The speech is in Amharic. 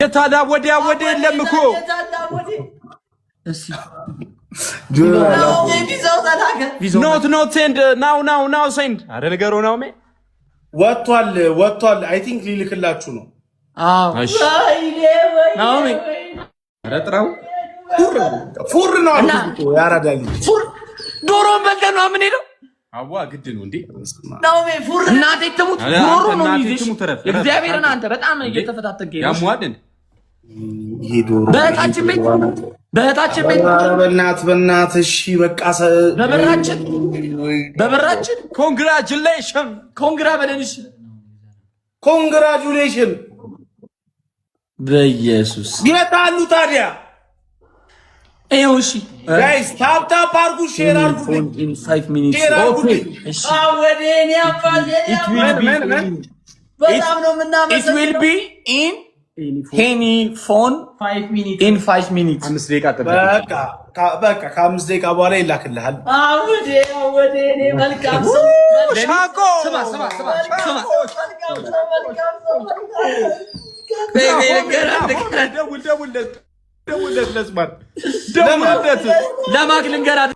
የታዳ ወዲያ የለም እኮ እሺ ኖት ሴንድ ናው ሴንድ አረ ነገሩ ነው ወጥቷል አይ ቲንክ ሊልክላችሁ ነው እሺ ናው አረ ጥራው ፉር ነው አልኩት ያራዳል ዶሮ በልተን ነው ምን ሄደው አዋ ግድ ነው እንዴ ነው ፉር እናቴ ትሙት ዶሮ ነው ይይዝ እግዚአብሔርን አንተ በጣም እየተፈታተገ ነው ያሟልን ይሄ ዶሮ በእህታችን ቤት በእናት እሺ በቃ በበራችን ኮንግራጁሌሽን በኢየሱስ ይመጣሉ ታዲያ ይኸው እሺ ጋይስ ታፕ አድርጉ ሼር አድርጉ in 5 minutes ኦኬ እሺ ወዴኔ አባቴ በጣም ነው ምናመሰግነው it will be in any phone 5 minutes in 5 minutes 5 ደቂቃ በቃ ከ5 ደቂቃ በኋላ ይላክልሃል ወዴኔ መልካም ሰው ሻቆ ስማ ደውልለት ለማክ ልንገራት